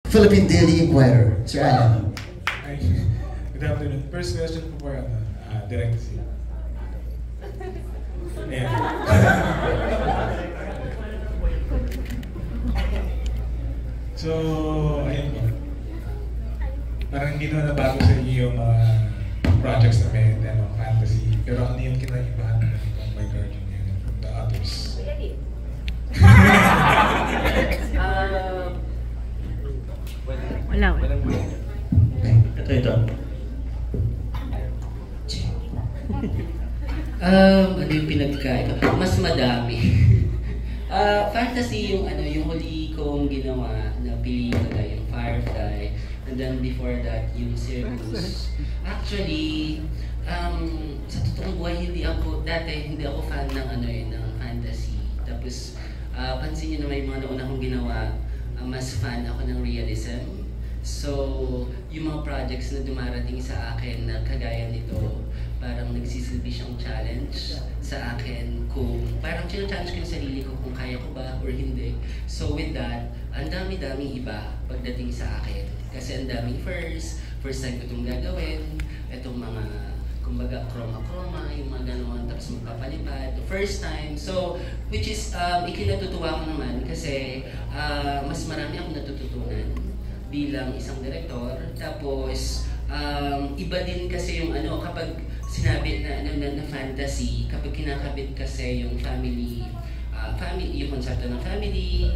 Philippine Daily Inquirer. Sir Alan. Hi. Good afternoon. First question po for Direct C. Ayan. So, ayun po. Parang hindi na nabago sa inyo yung mga projects na may fantasy. Pero ano yung kinaibahan na itong My Guardian yun from the others? Wala. Ito. Ano yung pinagkaiba? Mas madami. Fantasy yung yung huli kong ginawa na pelikula, yung Firefly, and then before that yung Circus. Actually, sa totoong buhay hindi ako fan ng ng fantasy. Tapos pansin niyo na may mga nauna kong ginawa, mas fan ako ng realism. So, yung mga projects na dumarating sa akin na kagaya nito, parang nagsisilbi siyang challenge sa akin kung parang challenge ko yung sarili ko kung kaya ko ba or hindi. So with that, ang dami-daming iba pagdating sa akin. Kasi ang daming first time ko itong gagawin, itong mga kumbaga chroma-chroma, yung mga gano'n, tapos magpapalipad, first time. So, which is, ikinatutuwa ko naman kasi mas marami akong natututunan bilang isang direktor. Tapos, iba din kasi yung kapag sinabi na fantasy, kapag kinakabit kasi yung family, yung konsepto ng family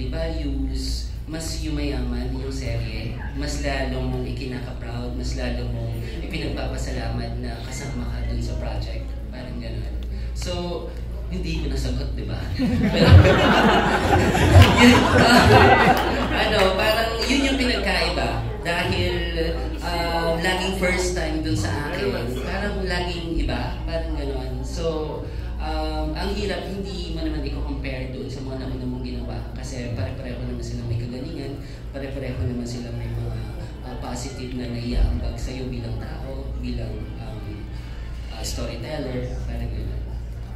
values, mas yumayaman yung serye, mas lalo mong ikinaka-proud, mas lalo mong ipinagpapasalamat na kasama ka dun sa project. Parang gano'n. So, hindi ko nasagot, di ba? Pero, parang yun yung pinagkaiba. Dahil laging first time dun sa akin, parang laging iba, parang gano'n. So, ang hirap, hindi mo naman i-compare doon sa mga naman mong ginawa. Kasi pare-pareho naman silang may kagalingan, pare-pareho naman silang may mga positive na naiaambag sa'yo bilang tao, bilang storyteller, parang gano'n.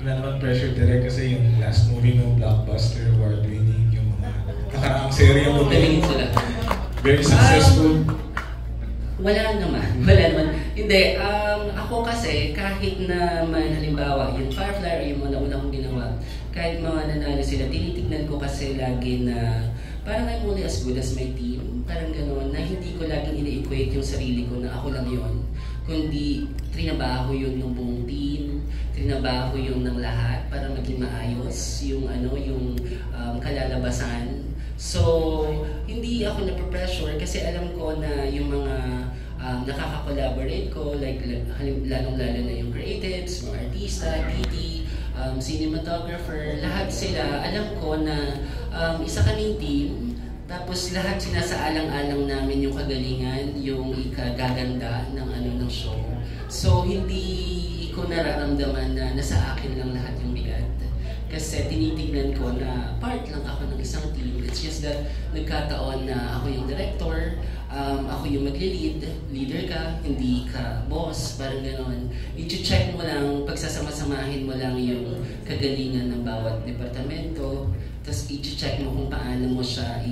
Wala naman pressure direct kasi yung last movie mo, blockbuster, award-winning, yung mga nakaraang serye mo. Very successful. Wala naman. Hindi, ako kasi kahit naman halimbawa yung Firefly or yung mga nauna kong ginawa, kahit mga nanalo sila, tinitignan ko kasi lagi na parang I'm only as good as my team. Parang gano'n, na hindi ko laging ini-equate yung sarili ko na ako lang yon, kundi trinabaho yun ng buong team, trinabaho yun ng lahat para maging maayos yung yung kalalabasan. So, hindi ako na-pressure kasi alam ko na yung mga nakaka-collaborate ko, like lalong-lalo na yung creatives, mga artista, PT, cinematographer, lahat sila, alam ko na isa kaming team, tapos lahat sinasaalang-alang namin yung kagalingan, yung ikagaganda ng show. So, hindi ko nararamdaman na nasa akin lang lahat yung bigat. Kasi tinitignan ko na part lang ako ng isang team. It's just that nagkataon na ako yung director, ako yung magli-lead, leader ka, hindi ka boss, parang gano'n. I-check mo lang, pagsasama-samahin mo lang yung kagalingan ng bawat departamento, tapos i-check mo kung paano mo siya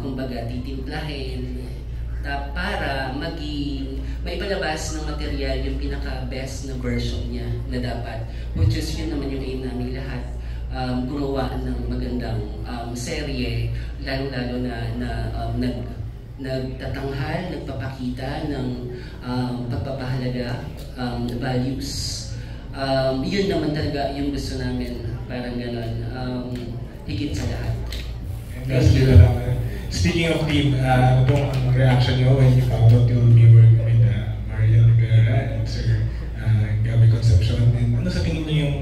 kumbaga titimplahin, para maging may palabas ng material yung pinaka-best na version niya na dapat. Which is yun naman yung aim namin lahat. Gumawa ng magandang serye, lalo-lalo na nagtatanghal, nagpapakita ng pagpapahalaga, values. Yun naman talaga yung gusto namin, parang gano'n, higit sa lahat. Speaking of team, ano pong ang reaction nyo when you found out you'll be working with Marian Rivera and Sir Gabby Concepcion? And ano sa tingin niyo yung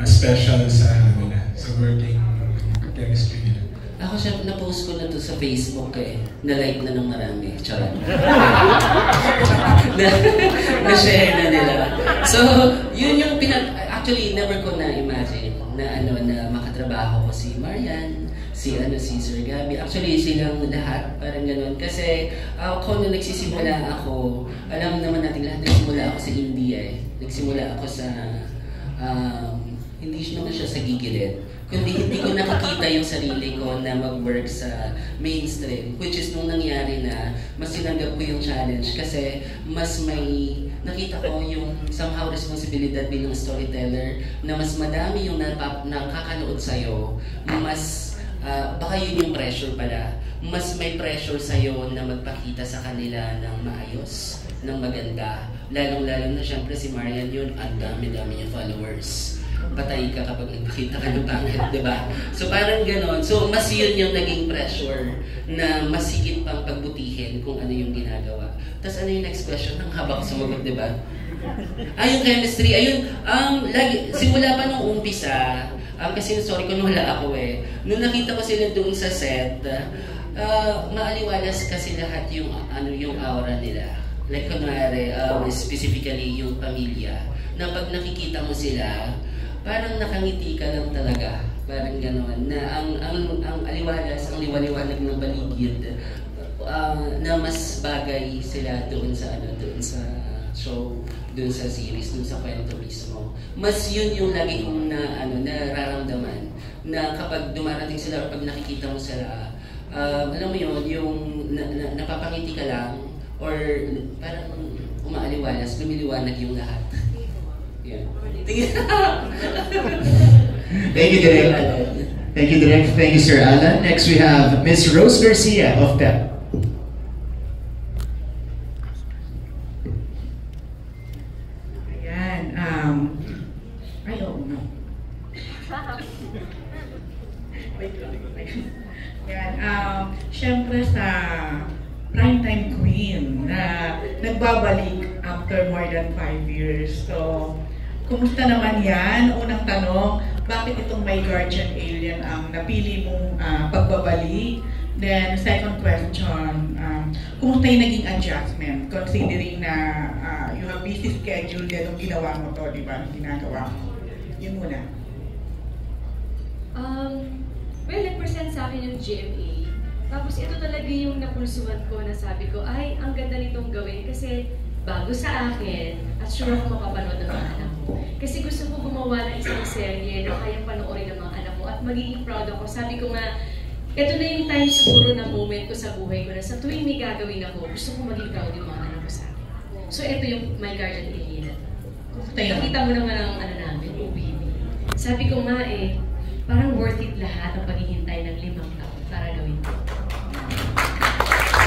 special sa working chemistry nila? Ako siya, na-post ko na to sa Facebook na-like na ng marami. Charot. Na-share na nila. So, yun yung actually, never ko na-imagine na makatrabaho ko si Marian, si Sir Gabby. Actually, silang lahat, parang gano'n. Kasi ako nung nagsisimula ako, alam naman natin lahat, nagsimula ako sa India Nagsimula ako sa hindi naman siya sa gigilid. Kundi hindi ko nakikita yung sarili ko na mag-work sa mainstream. Which is nung nangyari na, mas sinanggap ko yung challenge kasi mas may nakita ko yung somehow responsibilidad bilang storyteller na mas madami yung nakakanood sa'yo, mas baka yun yung pressure pala. Mas may pressure sa'yo na magpakita sa kanila ng maayos, ng maganda. Lalong-lalo na syempre si Marian yun, ang dami-dami niya followers. Patay ka kapag nagpakita ka ng pangit, di ba? So parang ganon. So mas yun yung naging pressure na mas higit pang pagbutihin kung ano yung ginagawa. Tapos ano yung next question? Ang habang sumagot, di ba? Yung chemistry. Ayun, simula pa nung umpisa, kasi sorry ko wala ako eh. Nung nakita ko sila doon sa set, maaliwalas kasi lahat yung yung aura nila. Like kunwari, specifically yung pamilya, na pag nakikita mo sila, parang nakangiti ka lang talaga. Parang gano'n. Na ang aliwalas, ang liwaliwanag ng baligid, na mas bagay sila doon sa show, doon sa series, doon sa kwento mismo. Mas yun yung lagi kong nararamdaman. Na kapag dumarating sila, pag nakikita mo sila, alam mo yun, yung napapangiti ka lang, or parang umaaliwalas, lumiliwanag yung lahat. Yeah. Thank you, Direk. Thank you, Direk. Thank you, Sir Alan. Next, we have Ms. Rose Garcia of PEP. Ayan. No. Ayan. Siyempre sa Primetime Queen na nagbabalik after more than 5 years. So, kumusta naman yan? Unang tanong, bakit itong My Guardian Alien ang napili mong pagbabalik? Then, second question, kumusta yung naging adjustment considering na you have busy schedule din nung ginawa mo to, di ba? Ginagawa mo. Yun muna. Well, nag-present sa akin yung GMA. Tapos ito talaga yung napulsuhan ko na sabi ko, ay, ang ganda nitong gawin kasi bago sa akin at sure ako mapapanood ng mga anak ko. Kasi gusto ko gumawa ng isang serye na kayang panoorin ng mga anak ko at magiging proud ako. Sabi ko nga, ito na yung time siguro na moment ko sa buhay ko na sa tuwing may gagawin ako, gusto ko maging proud yung mga anak ko sa akin. So ito yung My Guardian Alien. Nakita mo naman ang namin, OBB. Sabi ko nga parang worth it lahat ang paghihintay ng 5 taon para gawin ko.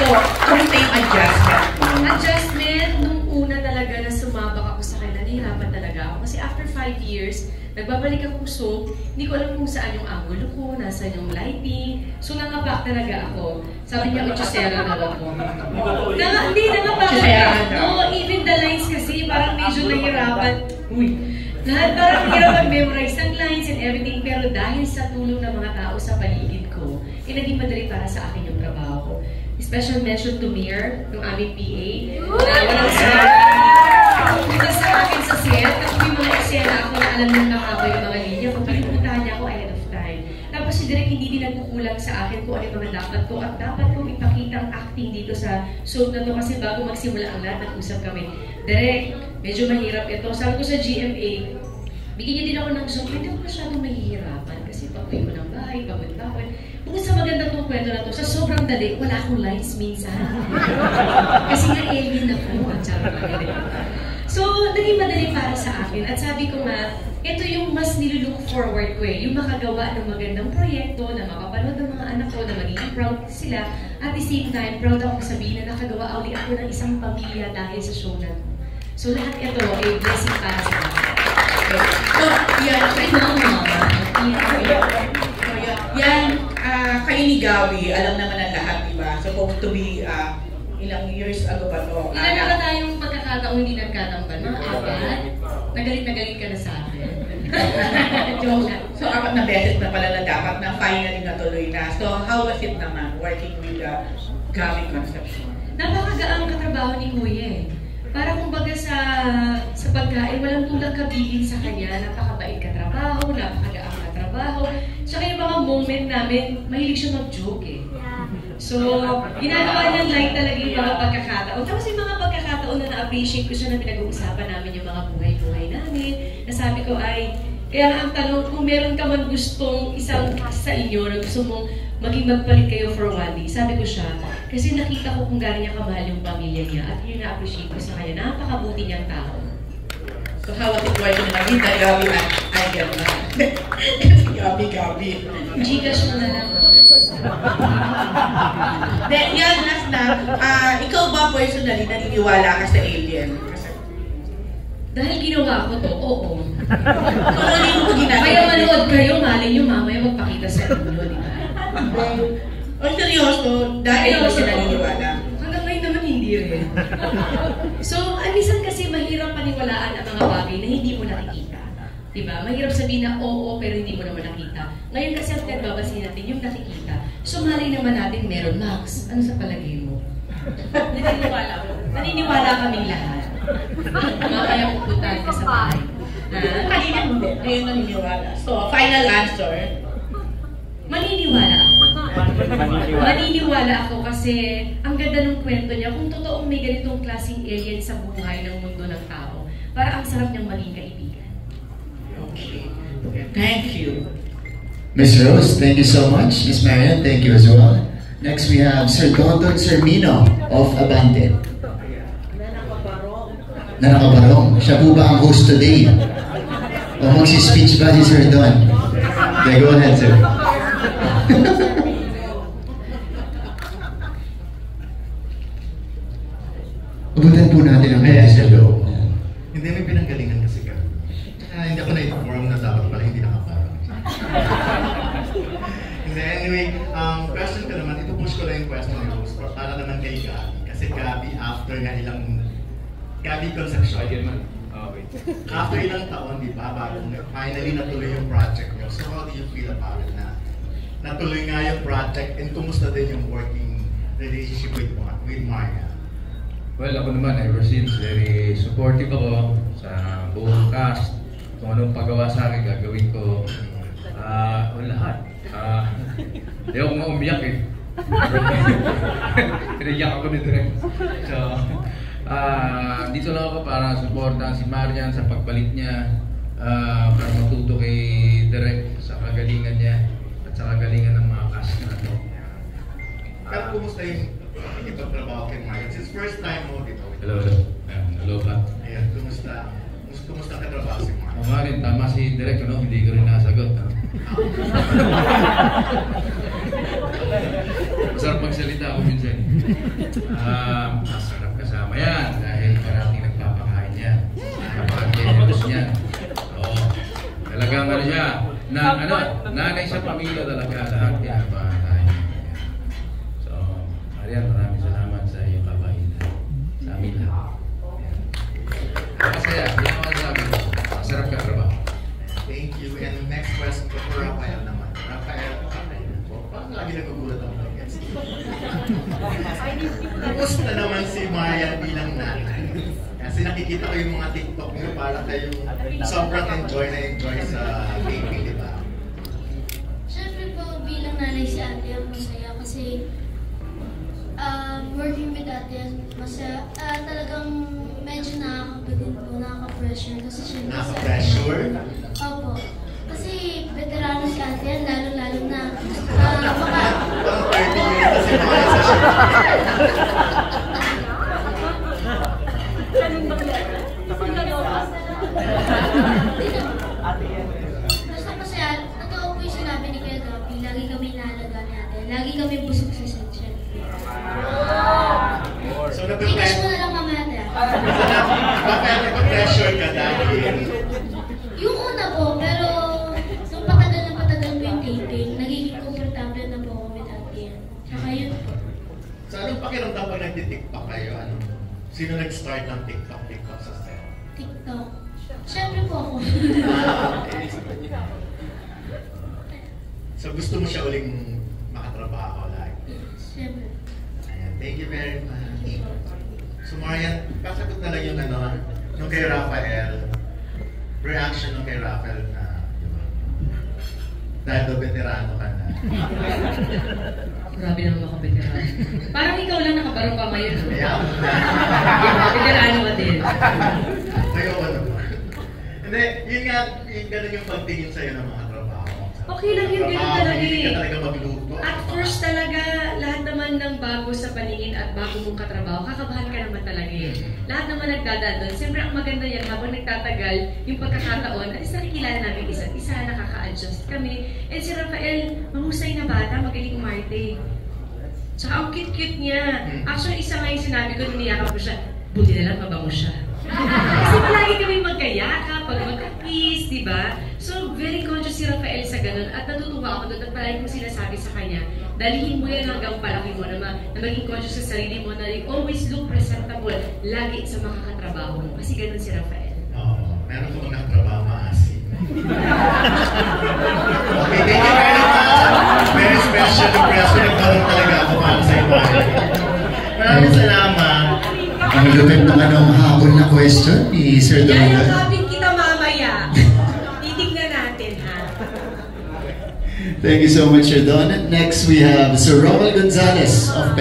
So, kumusta yung adjustment mo? Adjustment, nung una talaga na sumabak ako sa kanya, nahihirapan talaga ako. Kasi after 5 years, nagbabalik ako so hindi ko alam kung saan yung angulo ko, nasaan yung lighting. So, nangapak talaga ako. Sabi niya, utsisera na ako. Hindi, nangapak talaga. No, even the lines kasi, parang medyo nahihirapan. Lahat parang hirap mag-memorize ng lines and everything. Pero dahil sa tulong ng mga tao sa paligid ko, naging madali para sa akin yung trabaho ko. Special mention to Mir, yung aming PA. Walang sabi sa akin sa set, kasi may mga eksena ako na alam nang nakaba yung mga linya. Kung pinupuntahan niya ako ahead of time. Tapos si Direk hindi din nagkukulang sa akin kung ano yung mga dapat ko. At dapat kong ipakita ang acting dito sa soap na to. Kasi bago magsimula ang lahat, nag-usap kami. Direk, medyo mahirap ito. Sabi ko sa GMA, bigyan niya din ako ng soap. Hindi ako masyadong mahihirapan. Kasi pag-uwi ko ng bahay, pagod-pagod. Bukod sa maganda itong kwento na to, sa sobrang dali, wala akong lines minsan. Kasi nga alien ako. So, naging madali para sa akin. At sabi ko nga, ito yung mas nilulook forward ko Yung makagawa ng magandang proyekto, na mapapanood ng mga anak ko, na magiging proud sila. At the same time, proud ako sabihin na nakagawa uli ako ng isang pamilya dahil sa show na to. So, lahat ito ay blessing para sa akin. So, yan, kayo ni Gawi, alam naman ang lahat, diba? Supposed to be ilang years ago ba to? Ilan na ba tayong pagkakataong hindi nagkatambal? Mga 4? Nagalit na galit ka na sa akin. So, 4 na beses na pala na dapat na finally natuloy na. So, how was it naman working with the Gawi Concepcion? Napakagaang katrabaho ni Kuya Para kumbaga sa pagkain, walang tulang kabigin sa kanya. Napakabait katrabaho, napakagaang katrabaho. Tsaka yung mga moment namin, mahilig siya mag-joke So, ginagawa niyang light talaga yung mga pagkakataon. Tapos yung mga pagkakataon na na-appreciate ko siya na pinag-uusapan namin yung mga buhay-buhay namin. Nasabi ko ay, Kaya ang tanong, kung meron ka man gustong isang sa inyo na gusto mong maging magpalit kayo for one day, sabi ko siya, kasi nakita ko kung gaano niya kamahal yung pamilya niya at yun na-appreciate ko sa kanya. Napakabuti niyang tao. So how was it working na kita Gabi at Ayan na? Gabi. Gcash mo na lang. Then yan, last na, ikaw ba personally naniniwala ka sa alien? Dahil ginawa ko to, oo. Kung ano yung ginagawa? Kaya manood kayo, malay nyo mamaya magpakita sa inyo, di ba? O seryoso, dahil ako siya naniniwala. Hanggang ngayon naman hindi rin. So, minsan kasi mahirap paniwalaan ang mga bagay na hindi mo nakikita. Diba? Mahirap sabihin na oo, pero hindi mo naman nakita. Ngayon kasi ang pinagbabasin natin yung nakikita. So, malay naman natin meron. Max, ano sa palagay mo? Naniniwala kaming lahat. Mamaya pupuntahan ka sa bahay. Kanina hindi. Ngayon naniniwala. So, final answer. Maniniwala ako. Maniniwala ako kasi ang ganda ng kwento niya. Kung totoong may ganitong klaseng alien sa buhay ng mundo ng tao, para ang sarap niyang maging kaibigan. Okay. Thank you. Miss Rose, thank you so much. Miss Marian, thank you as well. Next we have Sir Dondon Sermino of Abante. Nanakabarong. Siya po ba ang host today? O magsi-speech ba si Sir Don? Okay, go ahead, sir. Abutan po natin ang kaya sa loob. Hindi, may pinanggalingan kasi ka. Hindi ako na-inform na dapat pala hindi nakaparang. Hindi, anyway, question ko naman, ito push ko lang yung question ni Rose para naman kay Gabi. Kasi Gabi, after nga ilang Gabi Concepcion. After ilang taon, di ba, bago finally natuloy yung project nyo. So how do you feel about it na natuloy nga yung project and kumusta din yung working relationship with Maria? Well, ako naman, ever since, very supportive ako sa buong cast. Kung anong paggawa sa akin, gagawin ko. Lahat. Hindi ako maumiyak eh. Pinayak ako ni Direk. So, dito lang ako para supportan si Marian sa pagbalik niya. Para matuto kay Direk sa kagalingan niya at sa kagalingan ng mga cast natin. Pero kumusta yung ipagtrabaho kay Marian? Since first time mo dito. Hello. Hello, Pat. Ayan, kumusta ka trabaho si Marian? Oo nga rin, tama si Direk, no? Hindi ko rin nasagot. No? Masarap magsalita ako minsan. Masarap kasama yan dahil parating nagpapakain niya. Napaka-generous niya. Oo. Talagang ano siya, nanay sa pamilya talaga lahat yan. So, Marian, maraming salamat sa iyong kabaitan. Sa amin lahat. Masaya, hindi ako masabi. Masarap ka trabaho. Thank you. And the next question ko for Rafael naman. Rafael, parang lagi nagugulat ako ng guest. Kumusta naman si Marian bilang nanay? Kasi nakikita ko yung mga TikTok niyo para kayong sobrang enjoy sa gaming, di ba? Siyempre po, bilang nanay si ate, ang masaya kasi working with ate, masaya, talagang medyo nakakapagod po, nakaka-pressure kasi siyempre Nakaka-pressure? Opo. Kasi veterano si ate yan, lalo-lalo na Parang 30 minutes kasi mga sa show. Basta kasi totoo po yung sinabi ni Kuya Gabi, lagi kami naalaga ni ate, lagi kami busog sa sensyon. So, Tigas mo na lang mamaya ate. Bakit nag-pressure ka dahil? Yung una po, pero nung patagal na patagal po yung taping, nagiging komportable na po ako with ate yan. Saka yun po. So, anong pakiramdam pag nagtitiktok kayo? Sino nag-start ng TikTok sa set? TikTok. Siyempre po ako. So, gusto mo siya uling makatrabaho like? Siyempre. Ayan, thank you very much. So, Marian, kasagot na lang yung nung kay Rafael, reaction nung kay Rafael na, dahil do veterano ka na. Grabe naman mga veterano. Parang ikaw lang nakabarong pa ngayon. No? Kaya ako na. Veterano ka din. Ayoko naman. Hindi, yun nga, yung ganun yung pagtingin sa'yo ng mga trabaho? Okay lang yun, ganun talaga Hindi ka eh. talaga magluto. At first talaga, lahat naman ng bago sa paningin at bago mong katrabaho, kakabahan ka naman talaga eh. Lahat naman nagdadaan doon. Siyempre, ang maganda yan, habang nagtatagal yung pagkakataon, at least nakikilala namin isa't isa, nakaka-adjust kami. And si Rafael, mahusay na bata, magaling umarte. Tsaka ang cute-cute niya. Actually, isa nga yung sinabi ko, niyakap ko siya, buti na lang mabango siya. Kasi palagi kami magkayakap, pag magka-kiss, di ba? So, very conscious si Rafael sa ganun. At natutuwa ako doon at palagi kong sinasabi sa kanya, dalihin mo yan hanggang palaki mo na maging conscious sa sarili mo na always look presentable lagi sa makakatrabaho mo. Kasi ganun si Rafael. Oo. Meron ko mga trabaho maasim. Okay, thank you very much. Very special impression. Nagkaroon talaga ako para sa iyo. Maraming salamat. Ang lupit ng habol na question ni Sir Donald. Yayakapin kita mamaya. Titignan natin, ha? Thank you so much, Sir Donald. Next, we have Sir Romel Gonzalez of